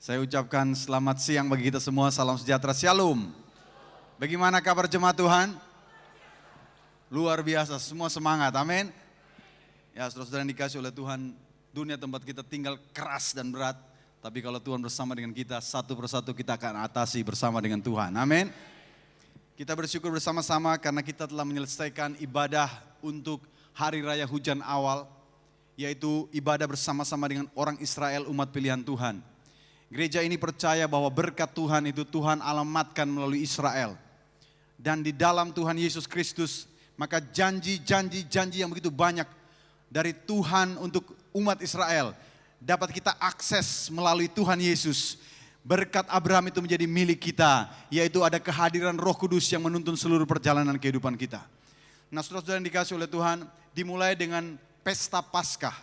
Saya ucapkan selamat siang bagi kita semua, salam sejahtera, shalom. Bagaimana kabar jemaat Tuhan? Luar biasa, semua semangat, amin. Ya saudara-saudara yang dikasih oleh Tuhan, dunia tempat kita tinggal keras dan berat. Tapi kalau Tuhan bersama dengan kita, satu persatu kita akan atasi bersama dengan Tuhan, amin. Kita bersyukur bersama-sama karena kita telah menyelesaikan ibadah untuk Hari Raya Hujan Awal, yaitu ibadah bersama-sama dengan orang Israel, umat pilihan Tuhan. Gereja ini percaya bahwa berkat Tuhan itu Tuhan alamatkan melalui Israel. Dan di dalam Tuhan Yesus Kristus, maka janji-janji yang begitu banyak dari Tuhan untuk umat Israel dapat kita akses melalui Tuhan Yesus. Berkat Abraham itu menjadi milik kita, yaitu ada kehadiran Roh Kudus yang menuntun seluruh perjalanan kehidupan kita. Nah, saudara-saudara yang dikasih oleh Tuhan, dimulai dengan pesta Paskah.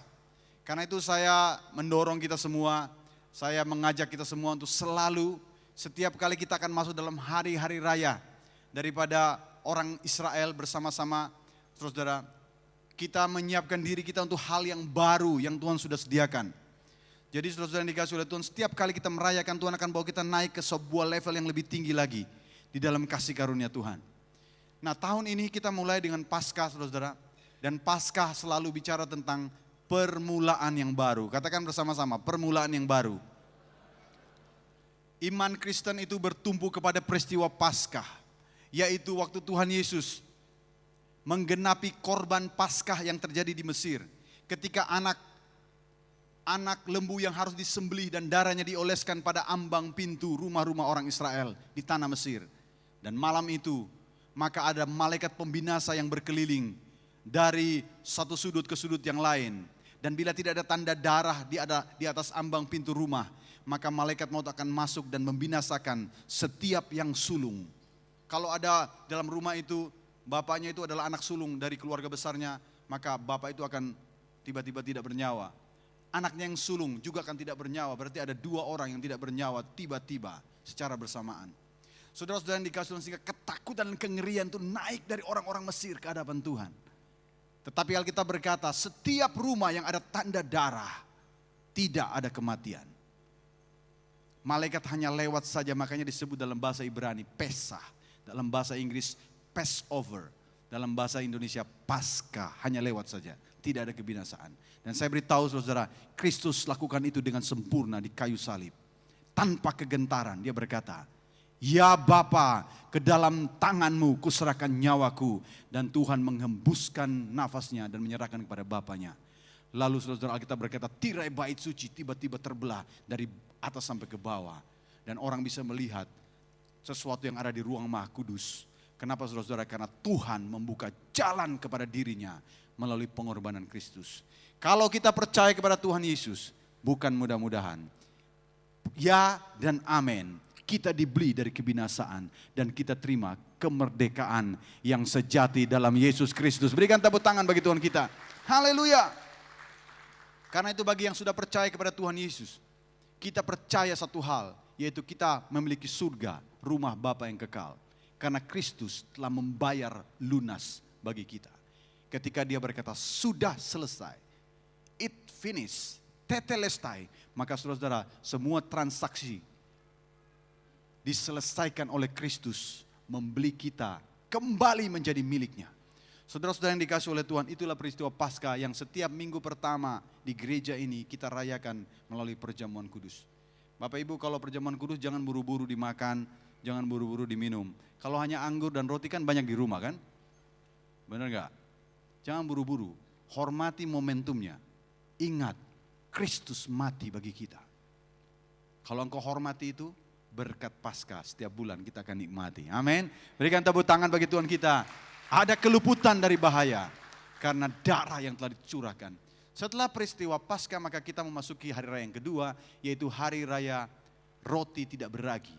Karena itu saya mendorong kita semua, saya mengajak kita semua untuk selalu, setiap kali kita akan masuk dalam hari-hari raya daripada orang Israel bersama-sama, saudara, kita menyiapkan diri kita untuk hal yang baru yang Tuhan sudah sediakan. Jadi saudara-saudara yang dikasih oleh Tuhan, setiap kali kita merayakan, Tuhan akan bawa kita naik ke sebuah level yang lebih tinggi lagi di dalam kasih karunia Tuhan. Nah, tahun ini kita mulai dengan Paskah, saudara-saudara, dan Paskah selalu bicara tentang permulaan yang baru. Katakan bersama-sama, permulaan yang baru. Iman Kristen itu bertumpu kepada peristiwa Paskah, yaitu waktu Tuhan Yesus menggenapi korban Paskah yang terjadi di Mesir. Ketika anak lembu yang harus disembelih dan darahnya dioleskan pada ambang pintu rumah-rumah orang Israel di tanah Mesir. Dan malam itu, maka ada malaikat pembinasa yang berkeliling dari satu sudut ke sudut yang lain. Dan bila tidak ada tanda darah di atas ambang pintu rumah, maka malaikat maut akan masuk dan membinasakan setiap yang sulung. Kalau ada dalam rumah itu, bapaknya itu adalah anak sulung dari keluarga besarnya, maka bapak itu akan tiba-tiba tidak bernyawa. Anaknya yang sulung juga akan tidak bernyawa, berarti ada dua orang yang tidak bernyawa tiba-tiba secara bersamaan. Saudara-saudara yang dikasih Tuhan, sehingga ketakutan dan kengerian itu naik dari orang-orang Mesir ke hadapan Tuhan. Tetapi Alkitab berkata, setiap rumah yang ada tanda darah, tidak ada kematian. Malaikat hanya lewat saja, makanya disebut dalam bahasa Ibrani, Pesah. Dalam bahasa Inggris, Passover. Dalam bahasa Indonesia, Paskah. Hanya lewat saja, tidak ada kebinasaan. Dan saya beritahu saudara, Kristus lakukan itu dengan sempurna di kayu salib. Tanpa kegentaran, dia berkata, ya Bapa, ke dalam tanganmu kuserahkan nyawaku. Dan Tuhan menghembuskan nafasnya dan menyerahkan kepada Bapanya. Lalu saudara Alkitab berkata, tirai bait suci tiba-tiba terbelah dari atas sampai ke bawah. Dan orang bisa melihat sesuatu yang ada di ruang Maha Kudus. Kenapa saudara-saudara? Karena Tuhan membuka jalan kepada dirinya melalui pengorbanan Kristus. Kalau kita percaya kepada Tuhan Yesus, bukan mudah-mudahan, ya dan amin, kita dibeli dari kebinasaan dan kita terima kemerdekaan yang sejati dalam Yesus Kristus. Berikan tepuk tangan bagi Tuhan kita. Haleluya. Karena itu bagi yang sudah percaya kepada Tuhan Yesus, kita percaya satu hal, yaitu kita memiliki surga, rumah Bapa yang kekal. Karena Kristus telah membayar lunas bagi kita. Ketika dia berkata, sudah selesai, it finished, tetelestai, maka saudara-saudara, semua transaksi diselesaikan oleh Kristus, membeli kita kembali menjadi miliknya. Saudara-saudara yang dikasih oleh Tuhan, itulah peristiwa Paskah yang setiap minggu pertama di gereja ini kita rayakan melalui perjamuan kudus. Bapak Ibu, kalau perjamuan kudus jangan buru-buru dimakan, jangan buru-buru diminum. Kalau hanya anggur dan roti kan banyak di rumah kan? Benar gak? Jangan buru-buru, hormati momentumnya. Ingat, Kristus mati bagi kita. Kalau engkau hormati itu, berkat Paskah setiap bulan kita akan nikmati. Amin. Berikan tepuk tangan bagi Tuhan kita. Ada keluputan dari bahaya karena darah yang telah dicurahkan. Setelah peristiwa Paskah, maka kita memasuki hari raya yang kedua, yaitu hari raya roti tidak beragi.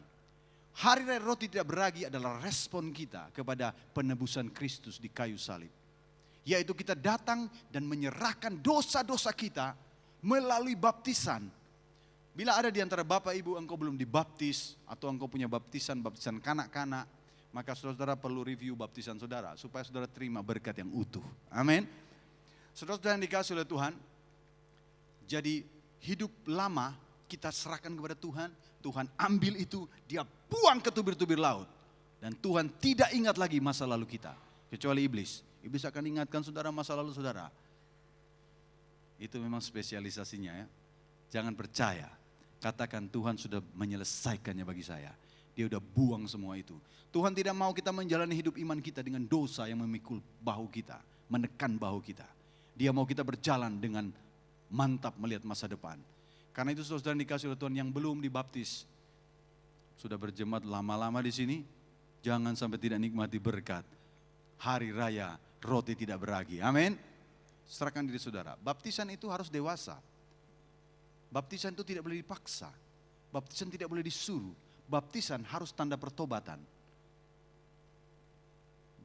Hari raya roti tidak beragi adalah respon kita kepada penebusan Kristus di kayu salib. Yaitu kita datang dan menyerahkan dosa-dosa kita melalui baptisan. Bila ada di antara Bapak Ibu engkau belum dibaptis atau engkau punya baptisan kanak-kanak, maka saudara perlu review baptisan saudara supaya saudara terima berkat yang utuh. Amin. Saudara-saudara yang dikasih oleh Tuhan, jadi hidup lama kita serahkan kepada Tuhan, Tuhan ambil itu, dia buang ke tubir-tubir laut. Dan Tuhan tidak ingat lagi masa lalu kita. Kecuali iblis. Iblis akan ingatkan saudara masa lalu saudara. Itu memang spesialisasinya ya. Jangan percaya. Katakan Tuhan sudah menyelesaikannya bagi saya. Dia udah buang semua itu. Tuhan tidak mau kita menjalani hidup iman kita dengan dosa yang memikul bahu kita. Menekan bahu kita. Dia mau kita berjalan dengan mantap melihat masa depan. Karena itu saudara dikasih oleh Tuhan yang belum dibaptis. Sudah berjemaat lama-lama di sini. Jangan sampai tidak nikmati berkat. Hari raya roti tidak beragi. Amin. Serahkan diri saudara. Baptisan itu harus dewasa. Baptisan itu tidak boleh dipaksa. Baptisan tidak boleh disuruh. Baptisan harus tanda pertobatan.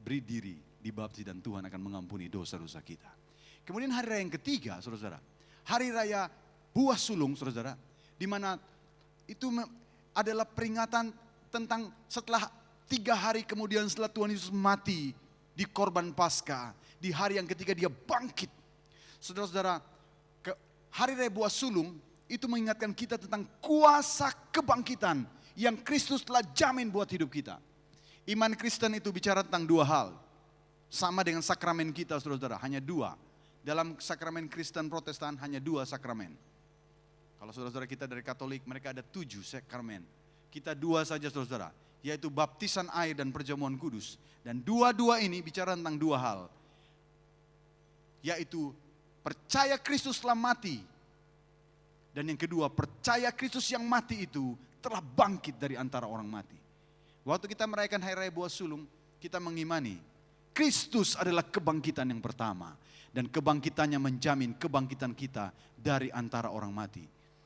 Beri diri dibaptis dan Tuhan akan mengampuni dosa-dosa kita. Kemudian hari raya yang ketiga, saudara-saudara. Hari raya buah sulung, saudara-saudara. Di mana itu adalah peringatan tentang setelah 3 hari kemudian setelah Tuhan Yesus mati di korban Paskah. Di hari yang ketiga dia bangkit. Saudara-saudara, hari raya buah sulung itu mengingatkan kita tentang kuasa kebangkitan yang Kristus telah jamin buat hidup kita. Iman Kristen itu bicara tentang 2 hal. Sama dengan sakramen kita, saudara-saudara, hanya 2. Dalam sakramen Kristen Protestan hanya 2 sakramen. Kalau saudara-saudara kita dari Katolik, mereka ada 7 sakramen. Kita 2 saja, saudara-saudara, yaitu baptisan air dan perjamuan kudus. Dan 2-2 ini bicara tentang 2 hal. Yaitu percaya Kristus telah mati. Dan yang kedua, percaya Kristus yang mati itu telah bangkit dari antara orang mati. Waktu kita merayakan Hari Raya Buah Sulung, kita mengimani Kristus adalah kebangkitan yang pertama. Dan kebangkitannya menjamin kebangkitan kita dari antara orang mati.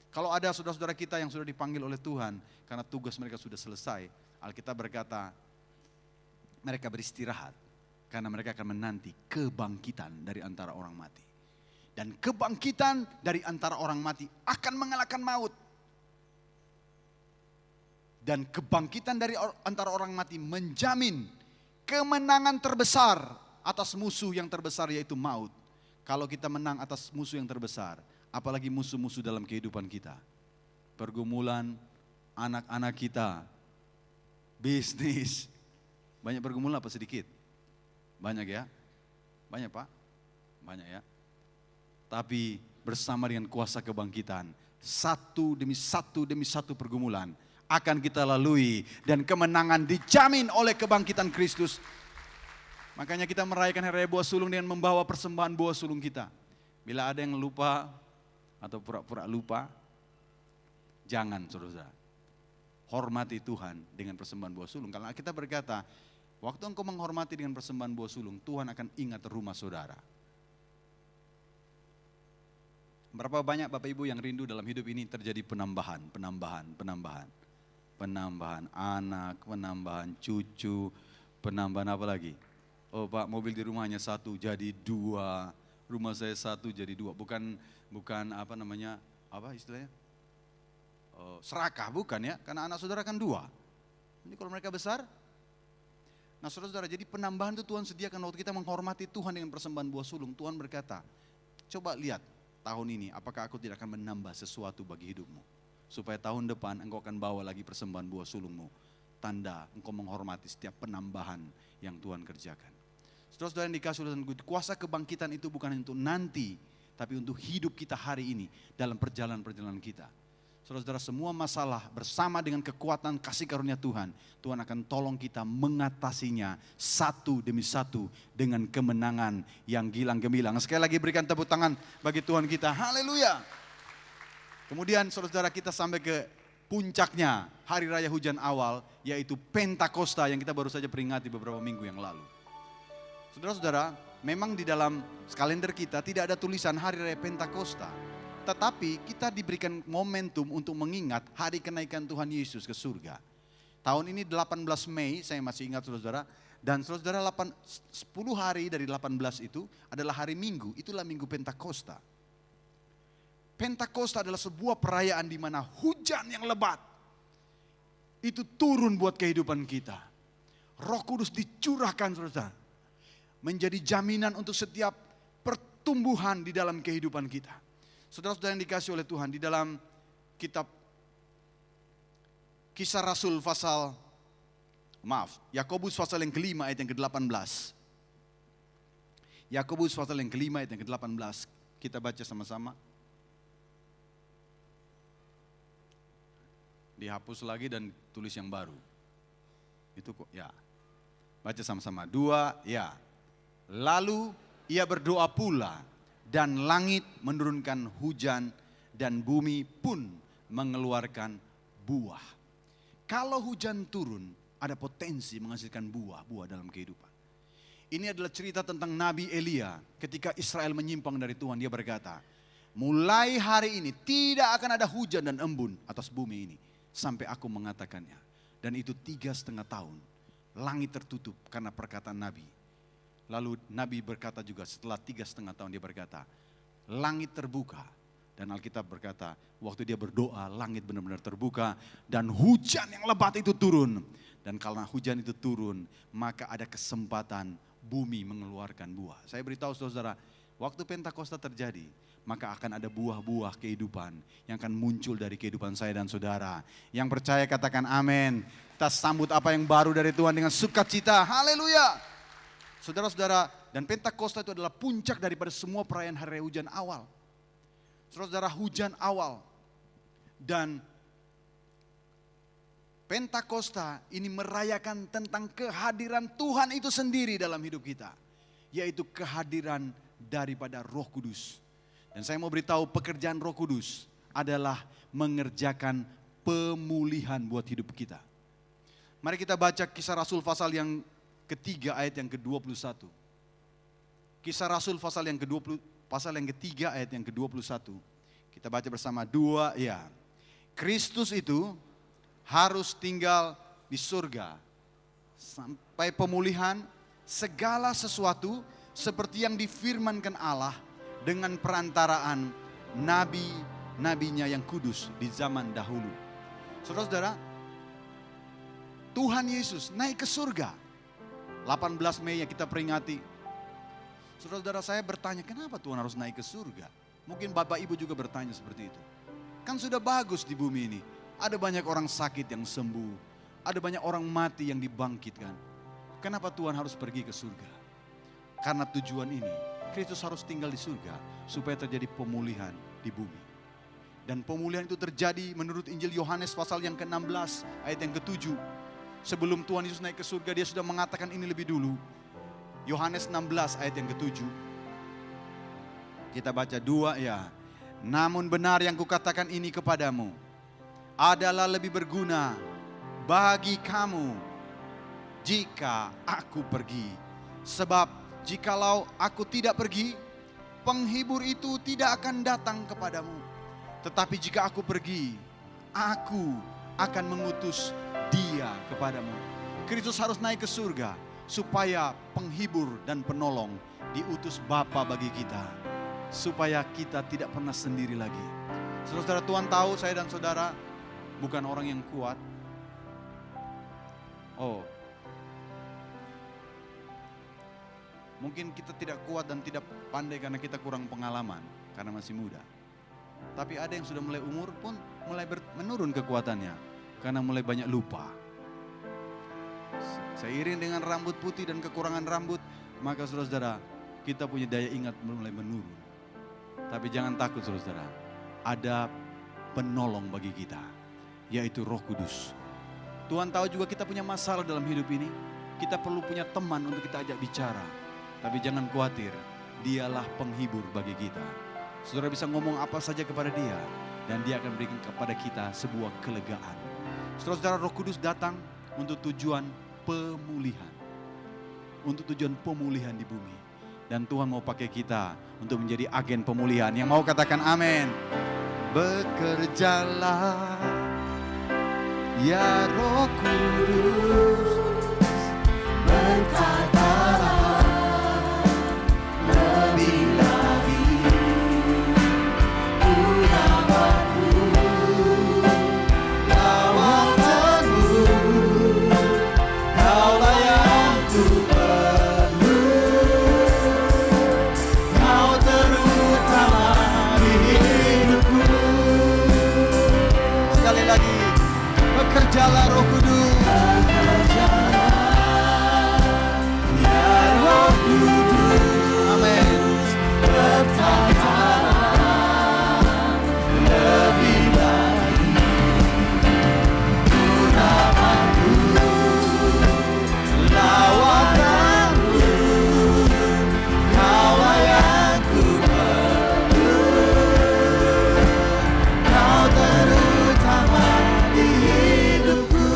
Kalau ada saudara-saudara kita yang sudah dipanggil oleh Tuhan, karena tugas mereka sudah selesai, Alkitab berkata, mereka beristirahat. Karena mereka akan menanti kebangkitan dari antara orang mati. Dan kebangkitan dari antara orang mati akan mengalahkan maut. Dan kebangkitan dari antara orang mati menjamin kemenangan terbesar atas musuh yang terbesar yaitu maut. Kalau kita menang atas musuh yang terbesar, apalagi musuh-musuh dalam kehidupan kita. Pergumulan anak-anak kita, bisnis. Banyak pergumulan apa sedikit? Banyak ya? Banyak Pak? Banyak ya? Tapi bersama dengan kuasa kebangkitan, satu demi satu pergumulan akan kita lalui dan kemenangan dijamin oleh kebangkitan Kristus. Makanya kita merayakan Hari Raya Buah Sulung dengan membawa persembahan buah sulung kita. Bila ada yang lupa atau pura-pura lupa, jangan saudara. Hormati Tuhan dengan persembahan buah sulung. Karena kita berkata, waktu engkau menghormati dengan persembahan buah sulung, Tuhan akan ingat rumah saudara. Berapa banyak Bapak Ibu yang rindu dalam hidup ini terjadi penambahan anak, penambahan cucu, penambahan apa lagi? Oh Pak, mobil di rumahnya 1 jadi 2, rumah saya 1 jadi 2. Bukan apa namanya, apa istilahnya? Serakah, bukan ya, karena anak saudara kan 2. Jadi kalau mereka besar, nah saudara-saudara, jadi penambahan itu Tuhan sediakan waktu kita menghormati Tuhan dengan persembahan buah sulung. Tuhan berkata, coba lihat tahun ini apakah aku tidak akan menambah sesuatu bagi hidupmu. Supaya tahun depan engkau akan bawa lagi persembahan buah sulungmu. Tanda engkau menghormati setiap penambahan yang Tuhan kerjakan. Saudara-saudara yang dikasih oleh Tuhan, kuasa kebangkitan itu bukan untuk nanti, tapi untuk hidup kita hari ini dalam perjalanan-perjalanan kita. Saudara-saudara, semua masalah bersama dengan kekuatan kasih karunia Tuhan, Tuhan akan tolong kita mengatasinya satu demi satu dengan kemenangan yang gilang gemilang. Sekali lagi berikan tepuk tangan bagi Tuhan kita. Haleluya. Kemudian saudara-saudara kita sampai ke puncaknya hari raya hujan awal, yaitu Pentakosta yang kita baru saja peringati beberapa minggu yang lalu. Saudara-saudara, memang di dalam kalender kita tidak ada tulisan hari raya Pentakosta. Tetapi kita diberikan momentum untuk mengingat hari kenaikan Tuhan Yesus ke surga. Tahun ini 18 Mei, saya masih ingat saudara. Dan saudara, 10 hari dari 18 itu adalah hari Minggu, itulah Minggu Pentakosta. Pentakosta adalah sebuah perayaan di mana hujan yang lebat itu turun buat kehidupan kita. Roh Kudus dicurahkan saudara, menjadi jaminan untuk setiap pertumbuhan di dalam kehidupan kita. Saudara-saudara yang dikasih oleh Tuhan, di dalam kitab Yakobus pasal yang kelima ayat yang ke-18. Yakobus pasal yang kelima ayat yang ke-18. Kita baca sama-sama. Dihapus lagi dan tulis yang baru. Itu kok ya. Baca sama-sama. 2, ya. Lalu ia berdoa pula dan langit menurunkan hujan dan bumi pun mengeluarkan buah. Kalau hujan turun, ada potensi menghasilkan buah dalam kehidupan. Ini adalah cerita tentang Nabi Elia ketika Israel menyimpang dari Tuhan. Dia berkata, mulai hari ini tidak akan ada hujan dan embun atas bumi ini sampai aku mengatakannya. Dan itu 3,5 tahun. Langit tertutup karena perkataan Nabi. Lalu Nabi berkata juga setelah 3,5 tahun dia berkata, langit terbuka. Dan Alkitab berkata, waktu dia berdoa, langit benar-benar terbuka dan hujan yang lebat itu turun. Dan karena hujan itu turun, maka ada kesempatan bumi mengeluarkan buah. Saya beritahu saudara, waktu Pentakosta terjadi, maka akan ada buah-buah kehidupan yang akan muncul dari kehidupan saya dan saudara. Yang percaya katakan amin. Kita sambut apa yang baru dari Tuhan dengan sukacita. Haleluya. Saudara-saudara, dan Pentakosta itu adalah puncak daripada semua perayaan hari hujan awal. Saudara, hujan awal. Dan Pentakosta ini merayakan tentang kehadiran Tuhan itu sendiri dalam hidup kita. Yaitu kehadiran daripada Roh Kudus. Dan saya mau beritahu pekerjaan Roh Kudus adalah mengerjakan pemulihan buat hidup kita. Mari kita baca Kisah Rasul pasal yang ketiga ayat yang ke-21. Kisah Rasul pasal yang ketiga ayat yang ke-21. Kita baca bersama. 2, ya. Kristus itu harus tinggal di surga sampai pemulihan segala sesuatu seperti yang difirmankan Allah dengan perantaraan nabi-nabinya yang kudus di zaman dahulu. Saudara-saudara, Tuhan Yesus naik ke surga. 18 Mei yang kita peringati. Saudara-saudara, saya bertanya, kenapa Tuhan harus naik ke surga? Mungkin Bapak Ibu juga bertanya seperti itu. Kan sudah bagus di bumi ini. Ada banyak orang sakit yang sembuh. Ada banyak orang mati yang dibangkitkan. Kenapa Tuhan harus pergi ke surga? Karena tujuan ini, Kristus harus tinggal di surga supaya terjadi pemulihan di bumi. Dan pemulihan itu terjadi menurut Injil Yohanes pasal yang ke-16 ayat yang ke-7. Sebelum Tuhan Yesus naik ke surga, dia sudah mengatakan ini lebih dulu. Yohanes 16 ayat yang ke-7. Kita baca 2, ya. Namun benar yang kukatakan ini kepadamu adalah lebih berguna bagi kamu jika aku pergi. Sebab jikalau aku tidak pergi, penghibur itu tidak akan datang kepadamu. Tetapi jika aku pergi, aku akan mengutus dia kepadamu. Kristus harus naik ke surga supaya penghibur dan penolong diutus Bapa bagi kita. Supaya kita tidak pernah sendiri lagi. Saudara, Tuhan tahu saya dan saudara bukan orang yang kuat. Mungkin kita tidak kuat dan tidak pandai karena kita kurang pengalaman, karena masih muda. Tapi ada yang sudah mulai umur pun mulai menurun kekuatannya, karena mulai banyak lupa. Seiring dengan rambut putih dan kekurangan rambut, maka saudara-saudara, kita punya daya ingat mulai menurun. Tapi jangan takut saudara, ada penolong bagi kita, yaitu Roh Kudus. Tuhan tahu juga kita punya masalah dalam hidup ini. Kita perlu punya teman untuk kita ajak bicara. Tapi jangan khawatir, dialah penghibur bagi kita. Saudara bisa ngomong apa saja kepada dia, dan dia akan berikan kepada kita sebuah kelegaan. Saudara, Roh Kudus datang untuk tujuan pemulihan. Untuk tujuan pemulihan di bumi. Dan Tuhan mau pakai kita untuk menjadi agen pemulihan. Yang mau katakan amin. Bekerjalah ya Roh Kudus, berkatalah lebih lagi, unapaku lawatanmu, kaulah yang ku perlu, kau terutama di hidupku. Sekali lagi, bekerjalah Roh Kudus. Ya Roh Kudus, Amin. bertatalah lebih lagi. Urapanku, lawakanku, Kaulah yang ku perlu. Kau terutama di hidupku.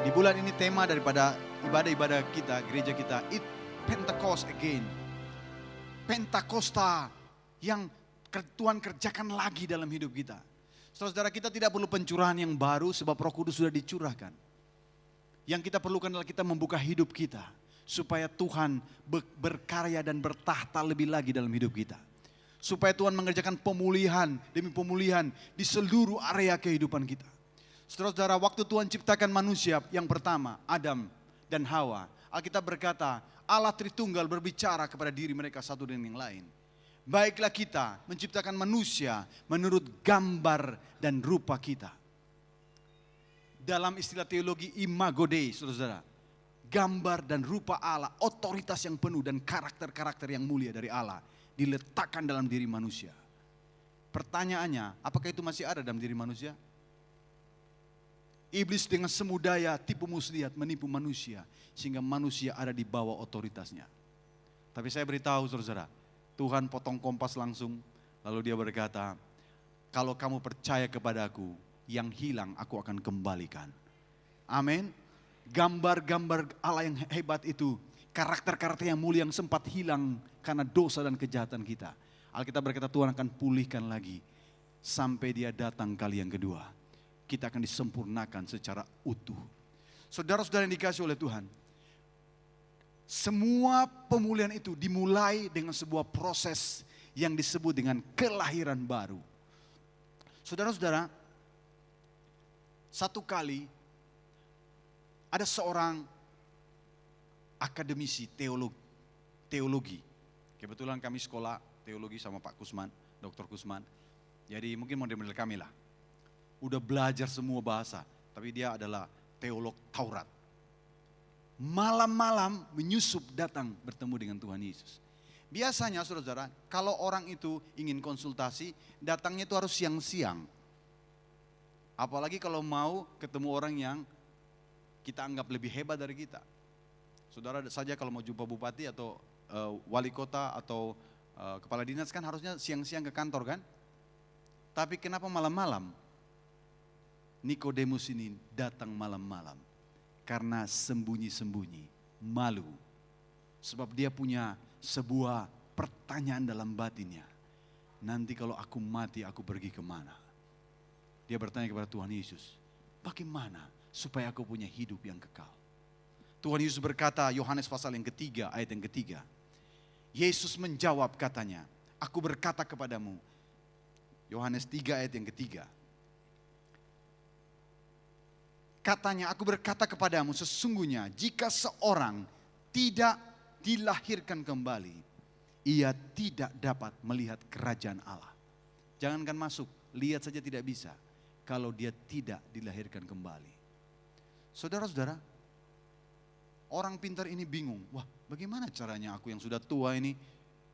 Di bulan ini tema daripada ibadah-ibadah kita, gereja kita, It Pentecost Again. Pentakosta yang Tuhan kerjakan lagi dalam hidup kita. Saudara, kita tidak perlu pencurahan yang baru sebab Roh Kudus sudah dicurahkan. Yang kita perlukan adalah kita membuka hidup kita supaya Tuhan berkarya dan bertahta lebih lagi dalam hidup kita. Supaya Tuhan mengerjakan pemulihan demi pemulihan di seluruh area kehidupan kita. Saudara-saudara, waktu Tuhan ciptakan manusia yang pertama, Adam dan Hawa, Alkitab berkata, Allah Tritunggal berbicara kepada diri mereka satu dengan yang lain. Baiklah kita menciptakan manusia menurut gambar dan rupa kita. Dalam istilah teologi imago Dei, saudara-saudara, gambar dan rupa Allah, otoritas yang penuh dan karakter-karakter yang mulia dari Allah diletakkan dalam diri manusia. Pertanyaannya, apakah itu masih ada dalam diri manusia? Iblis dengan semu daya tipu muslihat menipu manusia sehingga manusia ada di bawah otoritasnya. Tapi saya beritahu saudara, Tuhan potong kompas langsung, lalu dia berkata, kalau kamu percaya kepadaku, yang hilang aku akan kembalikan. Amin. Gambar-gambar Allah yang hebat itu, karakter-karakter yang mulia yang sempat hilang karena dosa dan kejahatan kita, Alkitab berkata Tuhan akan pulihkan lagi sampai dia datang kali yang kedua. Kita akan disempurnakan secara utuh. Saudara-saudara yang dikasih oleh Tuhan, semua pemulihan itu dimulai dengan sebuah proses yang disebut dengan kelahiran baru. Saudara-saudara, satu kali ada seorang akademisi teologi. Kebetulan kami sekolah teologi sama Pak Kusman, Dr. Kusman. Jadi mungkin model-model kami lah. Udah belajar semua bahasa, tapi dia adalah teolog Taurat. Malam-malam menyusup datang bertemu dengan Tuhan Yesus. Biasanya saudara-saudara, kalau orang itu ingin konsultasi, datangnya itu harus siang-siang. Apalagi kalau mau ketemu orang yang kita anggap lebih hebat dari kita. Saudara saja kalau mau jumpa bupati atau wali kota atau kepala dinas kan harusnya siang-siang ke kantor kan? Tapi kenapa malam-malam? Nikodemus ini datang malam-malam karena sembunyi-sembunyi, malu. Sebab dia punya sebuah pertanyaan dalam batinnya. Nanti kalau aku mati, aku pergi kemana? Dia bertanya kepada Tuhan Yesus, bagaimana supaya aku punya hidup yang kekal? Tuhan Yesus berkata, Yohanes pasal yang ketiga, ayat yang ketiga. Yesus menjawab katanya, aku berkata kepadamu, Yohanes 3 ayat yang ketiga. Katanya, aku berkata kepadamu sesungguhnya jika seorang tidak dilahirkan kembali, ia tidak dapat melihat kerajaan Allah. Jangankan masuk, lihat saja tidak bisa kalau dia tidak dilahirkan kembali. Saudara-saudara, orang pintar ini bingung, wah bagaimana caranya aku yang sudah tua ini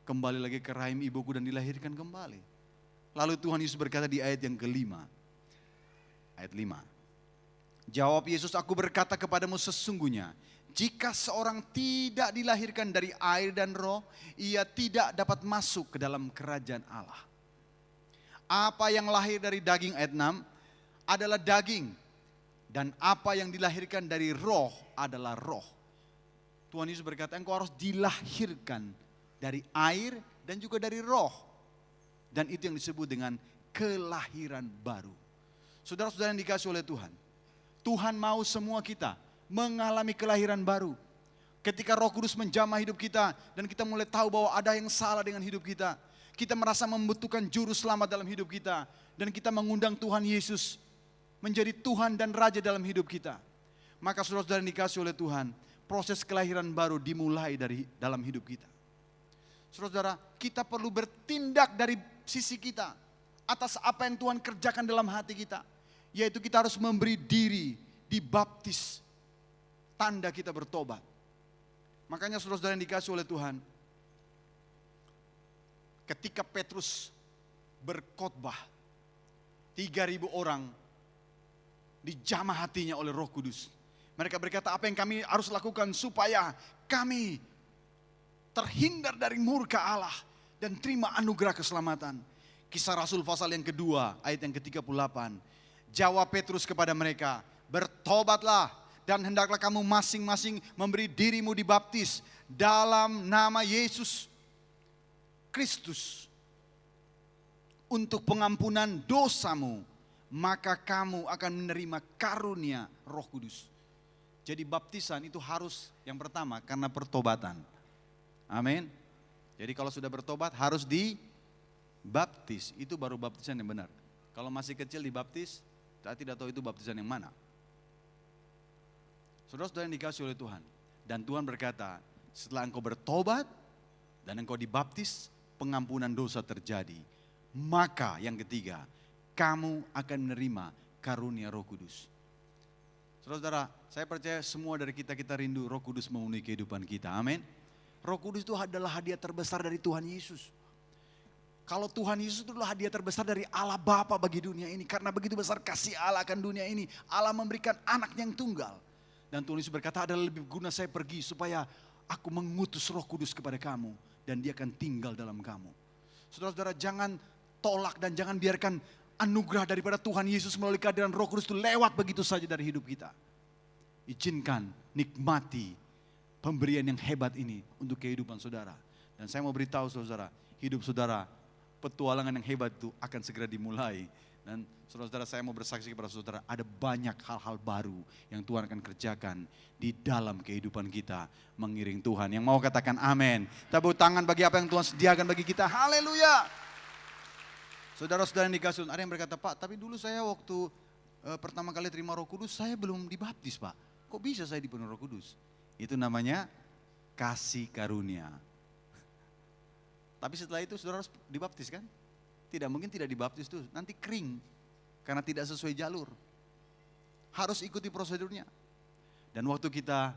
kembali lagi ke rahim ibuku dan dilahirkan kembali. Lalu Tuhan Yesus berkata di ayat yang kelima, ayat 5. Jawab Yesus, aku berkata kepadamu sesungguhnya, jika seorang tidak dilahirkan dari air dan roh, ia tidak dapat masuk ke dalam kerajaan Allah. Apa yang lahir dari daging, ayat 6, adalah daging. Dan apa yang dilahirkan dari roh adalah roh. Tuhan Yesus berkata, engkau harus dilahirkan dari air dan juga dari roh. Dan itu yang disebut dengan kelahiran baru. Saudara-saudara yang dikasih oleh Tuhan, Tuhan mau semua kita mengalami kelahiran baru. Ketika Roh Kudus menjamah hidup kita dan kita mulai tahu bahwa ada yang salah dengan hidup kita. Kita merasa membutuhkan juru selamat dalam hidup kita. Dan kita mengundang Tuhan Yesus menjadi Tuhan dan Raja dalam hidup kita. Maka saudara-saudara yang dikasih oleh Tuhan, proses kelahiran baru dimulai dari dalam hidup kita. Saudara-saudara, kita perlu bertindak dari sisi kita. atas apa yang Tuhan kerjakan dalam hati kita. Yaitu kita harus memberi diri, dibaptis, tanda kita bertobat. Makanya saudara-saudara yang dikasih oleh Tuhan, ketika Petrus berkhotbah, 3.000 orang dijamah hatinya oleh Roh Kudus. Mereka berkata, apa yang kami harus lakukan supaya kami terhindar dari murka Allah dan terima anugerah keselamatan. Kisah Rasul pasal yang kedua ayat yang ke-38. Jawab Petrus kepada mereka, bertobatlah dan hendaklah kamu masing-masing memberi dirimu dibaptis dalam nama Yesus Kristus untuk pengampunan dosamu, maka kamu akan menerima karunia Roh Kudus. Jadi baptisan itu harus yang pertama karena pertobatan. Amin. Jadi kalau sudah bertobat harus dibaptis. Itu baru baptisan yang benar. Kalau masih kecil dibaptis, saya tidak tahu itu baptisan yang mana. Saudara-saudara yang dikasih oleh Tuhan. Dan Tuhan berkata, setelah engkau bertobat dan engkau dibaptis, pengampunan dosa terjadi. Maka yang ketiga, kamu akan menerima karunia Roh Kudus. Saudara-saudara, saya percaya semua dari kita rindu Roh Kudus memenuhi kehidupan kita. Amin. Roh Kudus itu adalah hadiah terbesar dari Tuhan Yesus. Kalau Tuhan Yesus itu adalah hadiah terbesar dari Allah Bapa bagi dunia ini. Karena begitu besar kasih Allah akan dunia ini. Allah memberikan anak yang tunggal. Dan Tuhan Yesus berkata, adalah lebih guna saya pergi supaya aku mengutus Roh Kudus kepada kamu. Dan dia akan tinggal dalam kamu. Saudara-saudara, jangan tolak dan jangan biarkan anugerah daripada Tuhan Yesus melalui kehadiran Roh Kudus itu lewat begitu saja dari hidup kita. Izinkan, nikmati pemberian yang hebat ini untuk kehidupan saudara. Dan saya mau beritahu saudara, hidup saudara, petualangan yang hebat itu akan segera dimulai. Dan saudara-saudara, saya mau bersaksi kepada saudara, ada banyak hal-hal baru yang Tuhan akan kerjakan di dalam kehidupan kita mengiring Tuhan. Yang mau katakan amin. Tepuk tangan bagi apa yang Tuhan sediakan bagi kita. Haleluya. Saudara-saudara yang dikasih, ada yang berkata, Pak, tapi dulu saya waktu pertama kali terima Roh Kudus, saya belum dibaptis, Pak. Kok bisa saya dipenuhi Roh Kudus? Itu namanya kasih karunia. Tapi setelah itu saudara harus dibaptis kan? Tidak mungkin tidak dibaptis tuh, nanti kering. Karena tidak sesuai jalur. Harus ikuti prosedurnya. Dan waktu kita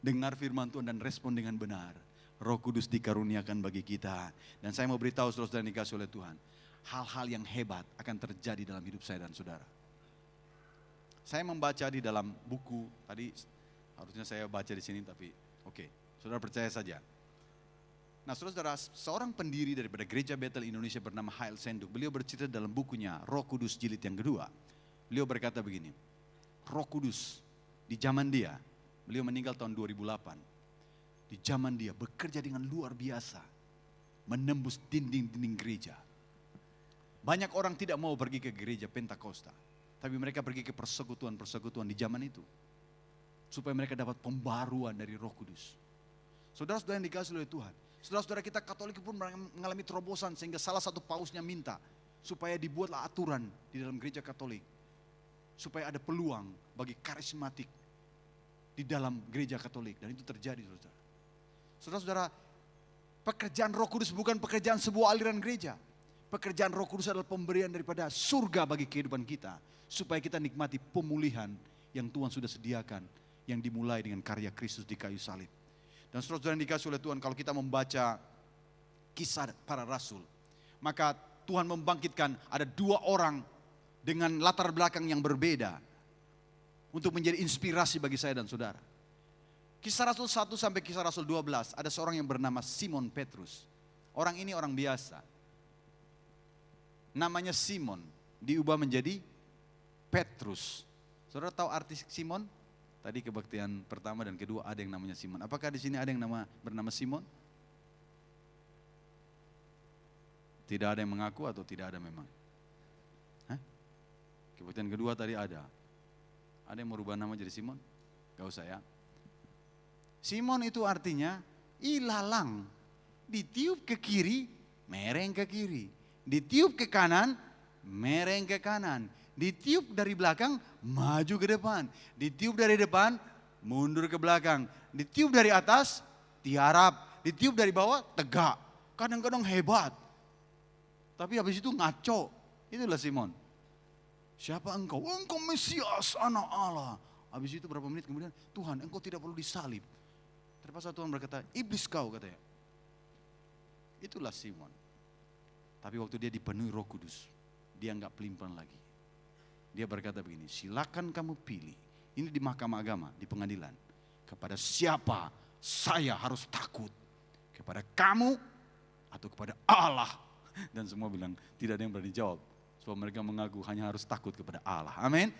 dengar firman Tuhan dan respon dengan benar, Roh Kudus dikaruniakan bagi kita. Dan saya mau beritahu saudara yang dikasih oleh Tuhan, hal-hal yang hebat akan terjadi dalam hidup saya dan saudara. Saya membaca di dalam buku, tadi harusnya saya baca di sini tapi oke, saudara percaya saja. Nah saudara, seorang pendiri daripada Gereja Bethel Indonesia bernama Hail Senduk, beliau bercerita dalam bukunya Roh Kudus jilid yang kedua. Beliau berkata begini, Roh Kudus di zaman dia, beliau meninggal tahun 2008. Di zaman dia bekerja dengan luar biasa, menembus dinding-dinding gereja. Banyak orang tidak mau pergi ke gereja Pentakosta, tapi mereka pergi ke persekutuan-persekutuan di zaman itu. Supaya mereka dapat pembaruan dari Roh Kudus. Saudara-saudara yang dikasih oleh Tuhan, saudara-saudara kita Katolik pun mengalami terobosan sehingga salah satu pausnya minta supaya dibuatlah aturan di dalam gereja Katolik. Supaya ada peluang bagi karismatik di dalam gereja Katolik. Dan itu terjadi saudara. Saudara-saudara, pekerjaan Roh Kudus bukan pekerjaan sebuah aliran gereja. Pekerjaan Roh Kudus adalah pemberian daripada surga bagi kehidupan kita. Supaya kita nikmati pemulihan yang Tuhan sudah sediakan. Yang dimulai dengan karya Kristus di kayu salib. Dan saudara-saudara yang dikasih oleh Tuhan, kalau kita membaca kisah para rasul, maka Tuhan membangkitkan ada 2 orang dengan latar belakang yang berbeda. Untuk menjadi inspirasi bagi saya dan saudara. Kisah Rasul 1 sampai Kisah Rasul 12, ada seorang yang bernama Simon Petrus. Orang ini orang biasa. Namanya Simon, diubah menjadi Petrus. Saudara tahu arti Simon? Tadi kebaktian pertama dan kedua ada yang namanya Simon. Apakah di sini ada yang bernama Simon? Tidak ada yang mengaku atau tidak ada memang? Hah? Kebaktian kedua tadi ada. Ada yang merubah nama jadi Simon? Gak usah ya. Simon itu artinya ilalang. Ditiup ke kiri, mereng ke kiri. Ditiup ke kanan, mereng ke kanan. Ditiup dari belakang, maju ke depan. Ditiup dari depan, mundur ke belakang. Ditiup dari atas, tiarap. Ditiup dari bawah, tegak. Kadang-kadang hebat. Tapi habis itu ngaco. Itulah Simon. Siapa engkau? Engkau Mesias, anak Allah. Habis itu berapa menit kemudian, Tuhan engkau tidak perlu disalib. Terpaksa Tuhan berkata, iblis kau katanya. Itulah Simon. Tapi waktu dia dipenuhi Roh Kudus, dia enggak pelimpan lagi. Dia berkata begini, silakan kamu pilih. Ini di mahkamah agama, di pengadilan. Kepada siapa saya harus takut? Kepada kamu atau kepada Allah? Dan semua bilang, tidak ada yang berani jawab. Sebab mereka mengaku hanya harus takut kepada Allah. Amin.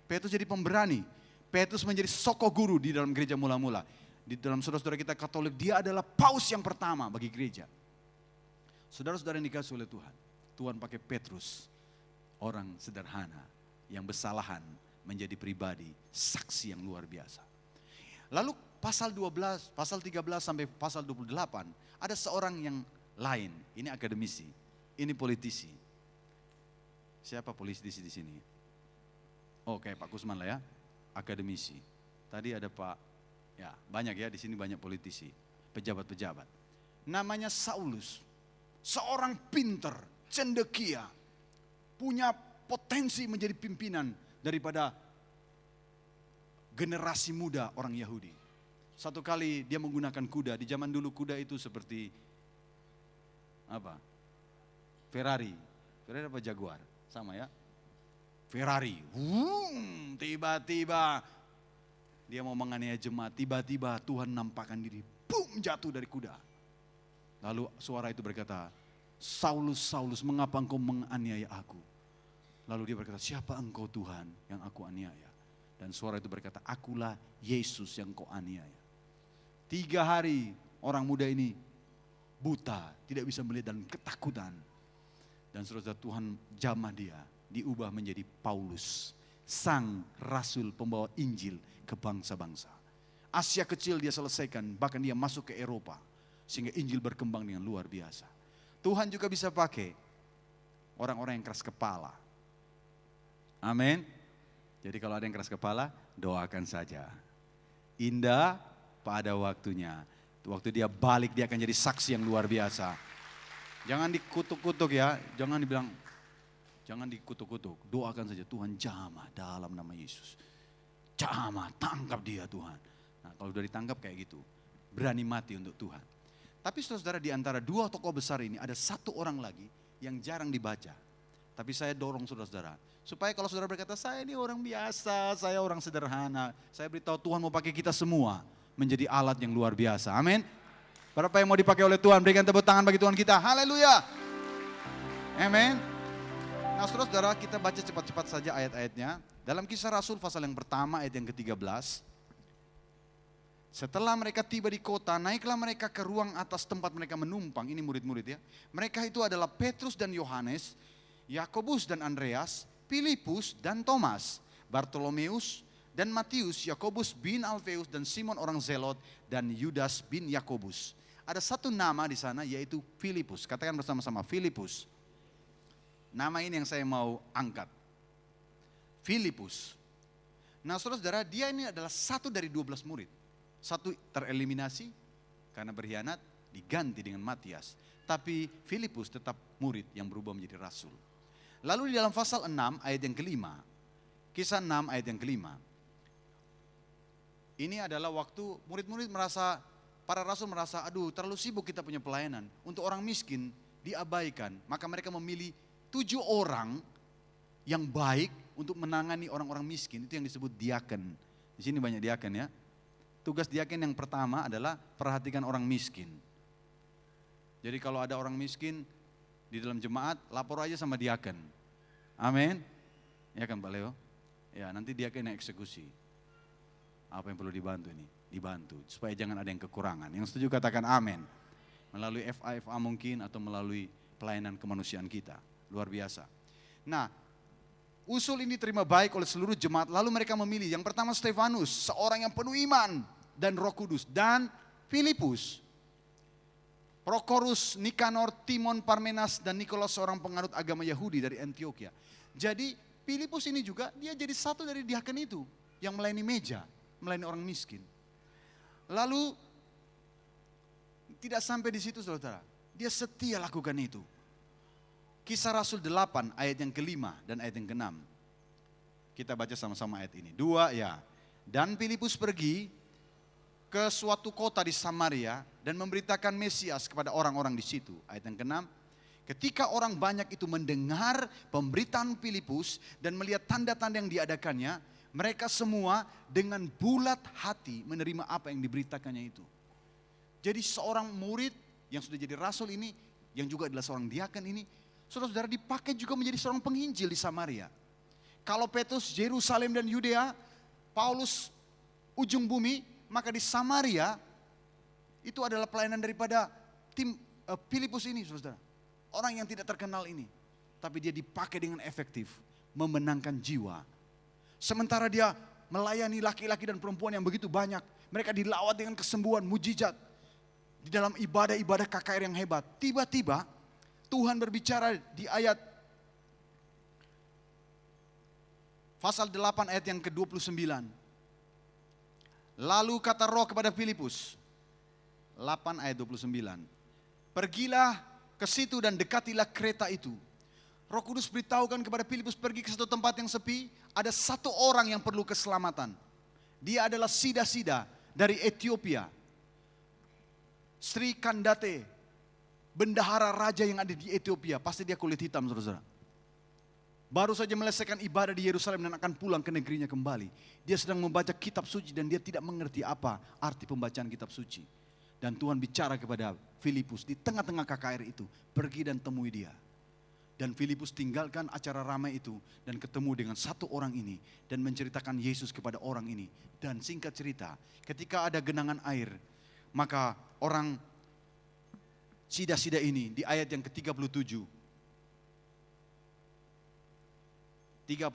Petrus jadi pemberani. Petrus menjadi soko guru di dalam gereja mula-mula. Di dalam saudara-saudara kita Katolik, dia adalah paus yang pertama bagi gereja. Saudara-saudara yang dikasihi oleh Tuhan. Tuhan pakai Petrus, orang sederhana yang bersalahan menjadi pribadi, saksi yang luar biasa. Lalu pasal 12, pasal 13 sampai pasal 28, ada seorang yang lain. Ini akademisi, ini politisi. Siapa politisi di sini? Oh, kayak Pak Kusman lah ya, akademisi. Tadi ada Pak, ya banyak ya di sini, banyak politisi, pejabat-pejabat. Namanya Saulus, seorang pinter, cendekia, punya potensi menjadi pimpinan daripada generasi muda orang Yahudi. Satu kali dia menggunakan kuda. Di zaman dulu kuda itu seperti apa? Ferrari apa Jaguar? Sama ya? Ferrari. Tiba-tiba dia mau menganiaya jemaat. Tiba-tiba Tuhan nampakkan diri. Jatuh dari kuda. Lalu suara itu berkata, Saulus, Saulus, mengapa engkau menganiaya aku? Lalu dia berkata, siapa engkau Tuhan yang aku aniaya? Dan suara itu berkata, akulah Yesus yang kau aniaya. 3 hari orang muda ini buta, tidak bisa melihat dan ketakutan. Dan saudara Tuhan jamah dia, diubah menjadi Paulus, sang rasul pembawa Injil ke bangsa-bangsa. Asia kecil dia selesaikan, bahkan dia masuk ke Eropa. Sehingga Injil berkembang dengan luar biasa. Tuhan juga bisa pakai orang-orang yang keras kepala. Amin. Jadi kalau ada yang keras kepala, doakan saja. Indah pada waktunya. Waktu dia balik, dia akan jadi saksi yang luar biasa. Jangan dikutuk-kutuk ya, jangan dibilang, jangan dikutuk-kutuk. Doakan saja, Tuhan jamah dalam nama Yesus. Jamah, tangkap dia Tuhan. Nah kalau sudah ditangkap kayak gitu, berani mati untuk Tuhan. Tapi saudara-saudara, di antara 2 tokoh besar ini ada 1 orang lagi yang jarang dibaca. Tapi saya dorong saudara-saudara, supaya kalau saudara berkata, saya ini orang biasa, saya orang sederhana. Saya beritahu Tuhan mau pakai kita semua menjadi alat yang luar biasa. Amin. Berapa yang mau dipakai oleh Tuhan? Berikan tepuk tangan bagi Tuhan kita. Haleluya. Amin. Nah saudara-saudara, kita baca cepat-cepat saja ayat-ayatnya. Dalam Kisah Rasul pasal yang pertama ayat yang ke-13. Setelah mereka tiba di kota, naiklah mereka ke ruang atas tempat mereka menumpang. Ini murid-murid ya. Mereka itu adalah Petrus dan Yohanes, Yakobus dan Andreas, Filipus dan Thomas, Bartolomeus dan Matius, Yakobus bin Alfeus dan Simon orang Zelot dan Yudas bin Yakobus. Ada 1 nama di sana yaitu Filipus. Katakan bersama-sama, Filipus. Nama ini yang saya mau angkat. Filipus. Nah saudara-saudara, dia ini adalah 1 dari 12 murid. 1 tereliminasi karena berkhianat, diganti dengan Matias. Tapi Filipus tetap murid yang berubah menjadi rasul. Lalu di dalam pasal 6 ayat yang ke-5, Kisah 6 ayat yang ke-5. Ini adalah waktu murid-murid merasa, para rasul merasa, aduh terlalu sibuk kita punya pelayanan. Untuk orang miskin diabaikan, maka mereka memilih 7 orang yang baik untuk menangani orang-orang miskin. Itu yang disebut diaken. Di sini banyak diaken ya. Tugas diaken yang pertama adalah perhatikan orang miskin. Jadi kalau ada orang miskin di dalam jemaat, lapor aja sama diaken. Amin. Ya kan Pak Leo? Ya nanti diaken yang eksekusi. Apa yang perlu dibantu ini? Dibantu. Supaya jangan ada yang kekurangan. Yang setuju katakan amin. Melalui FA mungkin atau melalui pelayanan kemanusiaan kita. Luar biasa. Nah, usul ini diterima baik oleh seluruh jemaat. Lalu mereka memilih yang pertama Stefanus, seorang yang penuh iman dan Roh Kudus, dan Filipus, Prokorus, Nikanor, Timon, Parmenas, dan Nikolas, seorang penganut agama Yahudi dari Antioquia. Jadi Filipus ini juga dia jadi 1 dari diaken itu yang melayani meja, melayani orang miskin. Lalu tidak sampai di situ saudara, dia setia lakukan itu. Kisah Rasul 8 ayat yang kelima dan ayat yang keenam. Kita baca sama-sama ayat ini. 2 ya. Dan Filipus pergi ke suatu kota di Samaria dan memberitakan Mesias kepada orang-orang di situ. Ayat yang keenam. Ketika orang banyak itu mendengar pemberitaan Filipus dan melihat tanda-tanda yang diadakannya, mereka semua dengan bulat hati menerima apa yang diberitakannya itu. Jadi seorang murid yang sudah jadi rasul ini, yang juga adalah seorang diaken ini, saudara-saudara, dipakai juga menjadi seorang penginjil di Samaria. Kalau Petrus Yerusalem dan Yudea, Paulus ujung bumi, maka di Samaria itu adalah pelayanan daripada tim Filipus ini, saudara. Orang yang tidak terkenal ini, tapi dia dipakai dengan efektif, memenangkan jiwa. Sementara dia melayani laki-laki dan perempuan yang begitu banyak, mereka dilawat dengan kesembuhan, mujizat. Di dalam ibadah-ibadah KKR yang hebat, tiba-tiba Tuhan berbicara di ayat pasal 8 ayat yang ke-29. Lalu kata Roh kepada Filipus, 8 ayat 29. Pergilah ke situ dan dekatilah kereta itu. Roh Kudus beritahukan kepada Filipus pergi ke satu tempat yang sepi. Ada satu orang yang perlu keselamatan. Dia adalah Sida-Sida dari Ethiopia. Sri Kandate, bendahara raja yang ada di Ethiopia. Pasti dia kulit hitam, saudara-saudara. Baru saja menyelesaikan ibadah di Yerusalem dan akan pulang ke negerinya kembali. Dia sedang membaca kitab suci dan dia tidak mengerti apa arti pembacaan kitab suci. Dan Tuhan bicara kepada Filipus di tengah-tengah KKR itu, pergi dan temui dia. Dan Filipus tinggalkan acara ramai itu dan ketemu dengan satu orang ini dan menceritakan Yesus kepada orang ini. Dan singkat cerita, ketika ada genangan air, maka orang Sida-Sida ini di ayat yang ke-37, 36,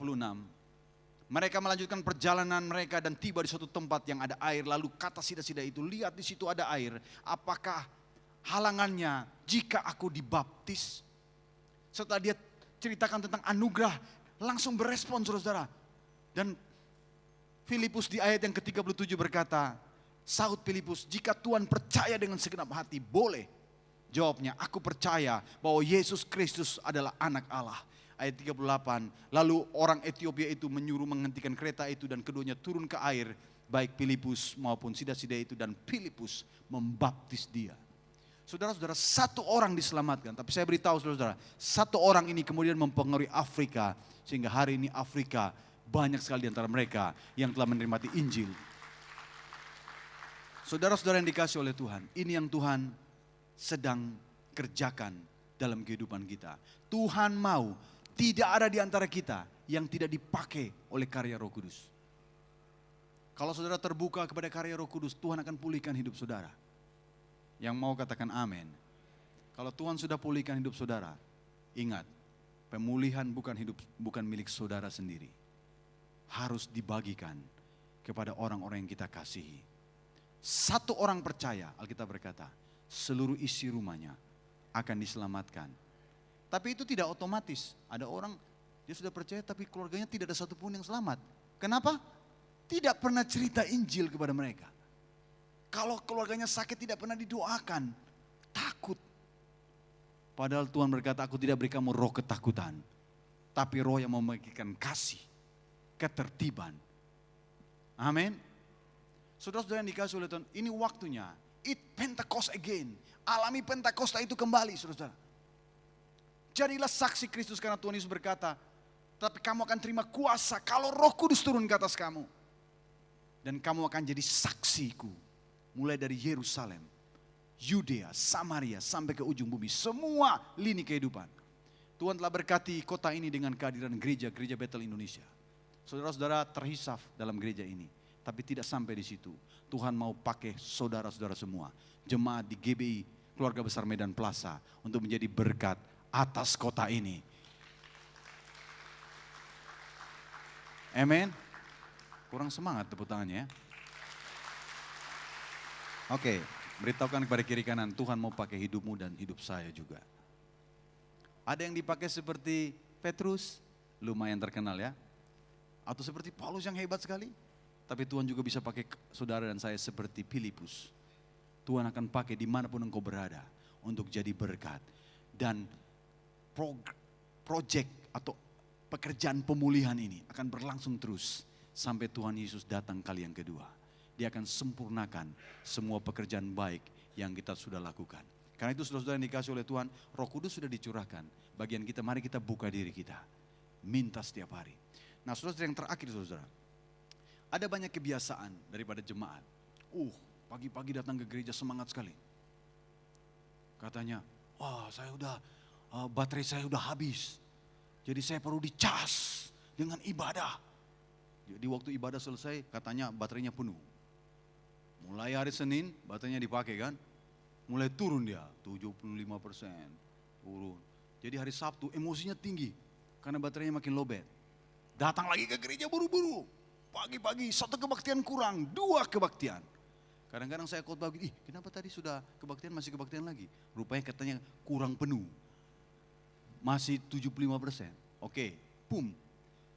mereka melanjutkan perjalanan mereka dan tiba di suatu tempat yang ada air. Lalu kata Sida-Sida itu, lihat di situ ada air. Apakah halangannya jika aku dibaptis? Setelah dia ceritakan tentang anugerah, langsung berespon, saudara-saudara. Dan Filipus di ayat yang ke-37 berkata, sahut Filipus, jika Tuhan percaya dengan segenap hati, boleh. Jawabnya, aku percaya bahwa Yesus Kristus adalah anak Allah. Ayat 38, lalu orang Ethiopia itu menyuruh menghentikan kereta itu dan keduanya turun ke air, baik Filipus maupun Sida-Sida itu, dan Filipus membaptis dia. Saudara-saudara, satu orang diselamatkan, tapi saya beritahu saudara-saudara, satu orang ini kemudian mempengaruhi Afrika, sehingga hari ini Afrika banyak sekali di antara mereka yang telah menikmati Injil. Saudara-saudara yang dikasih oleh Tuhan, ini yang Tuhan sedang kerjakan dalam kehidupan kita. Tuhan mau tidak ada di antara kita yang tidak dipakai oleh karya Roh Kudus. Kalau saudara terbuka kepada karya Roh Kudus, Tuhan akan pulihkan hidup saudara. Yang mau katakan amin. Kalau Tuhan sudah pulihkan hidup saudara, ingat, pemulihan bukan milik saudara sendiri. Harus dibagikan kepada orang-orang yang kita kasihi. Satu orang percaya, Alkitab berkata, seluruh isi rumahnya akan diselamatkan. Tapi itu tidak otomatis. Ada orang, dia sudah percaya tapi keluarganya tidak ada satupun yang selamat. Kenapa? Tidak pernah cerita Injil kepada mereka. Kalau keluarganya sakit tidak pernah didoakan. Takut. Padahal Tuhan berkata, aku tidak beri kamu roh ketakutan. Tapi roh yang membagikan kasih, ketertiban. Amin. Saudara-saudara yang dikasih oleh Tuhan, ini waktunya. It Pentecost again. Alami Pentakosta itu kembali, saudara-saudara. Jadilah saksi Kristus karena Tuhan Yesus berkata, tapi kamu akan terima kuasa kalau Roh Kudus turun ke atas kamu. Dan kamu akan jadi saksiku. Mulai dari Yerusalem, Yudea, Samaria, sampai ke ujung bumi. Semua lini kehidupan. Tuhan telah berkati kota ini dengan kehadiran gereja Bethel Indonesia. Saudara-saudara terhisap dalam gereja ini. Tapi tidak sampai di situ. Tuhan mau pakai saudara-saudara semua. Jemaat di GBI, Keluarga Besar Medan Plaza. Untuk menjadi berkat atas kota ini. Amen. Kurang semangat tepuk tangannya ya. Oke, beritahukan kepada kiri kanan, Tuhan mau pakai hidupmu dan hidup saya juga. Ada yang dipakai seperti Petrus, lumayan terkenal ya. Atau seperti Paulus yang hebat sekali. Tapi Tuhan juga bisa pakai saudara dan saya seperti Filipus. Tuhan akan pakai dimanapun engkau berada untuk jadi berkat. Dan project atau pekerjaan pemulihan ini akan berlangsung terus sampai Tuhan Yesus datang kali yang kedua. Dia akan sempurnakan semua pekerjaan baik yang kita sudah lakukan. Karena itu saudara-saudara yang dikasih oleh Tuhan, Roh Kudus sudah dicurahkan. Bagian kita, mari kita buka diri kita. Minta setiap hari. Nah saudara yang terakhir saudara, ada banyak kebiasaan daripada jemaat. Pagi-pagi datang ke gereja semangat sekali. Katanya, baterai saya udah habis. Jadi saya perlu dicas dengan ibadah. Jadi waktu ibadah selesai katanya baterainya penuh. Mulai hari Senin baterainya dipakai kan. Mulai turun dia 75%. Turun. Jadi hari Sabtu emosinya tinggi. Karena baterainya makin lowbat. Datang lagi ke gereja buru-buru. Pagi-pagi 1 kebaktian kurang, 2 kebaktian. Kadang-kadang saya khotbah, kenapa tadi sudah kebaktian masih kebaktian lagi? Rupanya katanya kurang penuh. Masih 75%. Oke,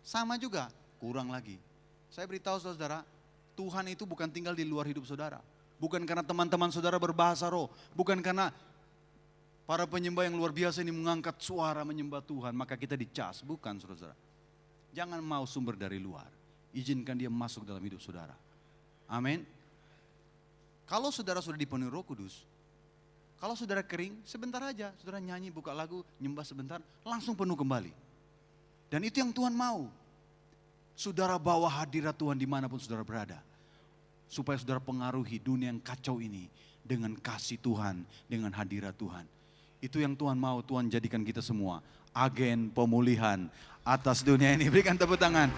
sama juga, kurang lagi. Saya beritahu saudara, Tuhan itu bukan tinggal di luar hidup saudara. Bukan karena teman-teman saudara berbahasa roh. Bukan karena para penyembah yang luar biasa ini mengangkat suara menyembah Tuhan. Maka kita dicas, bukan saudara. Jangan mau sumber dari luar. Izinkan dia masuk dalam hidup saudara. Amin. Kalau saudara sudah dipenuhi Roh Kudus, kalau saudara kering, sebentar aja. Saudara nyanyi, buka lagu, nyembah sebentar, langsung penuh kembali. Dan itu yang Tuhan mau. Saudara bawa hadirat Tuhan dimanapun saudara berada. Supaya saudara pengaruhi dunia yang kacau ini dengan kasih Tuhan, dengan hadirat Tuhan. Itu yang Tuhan mau, Tuhan jadikan kita semua agen pemulihan atas dunia ini. Berikan tepuk tangan.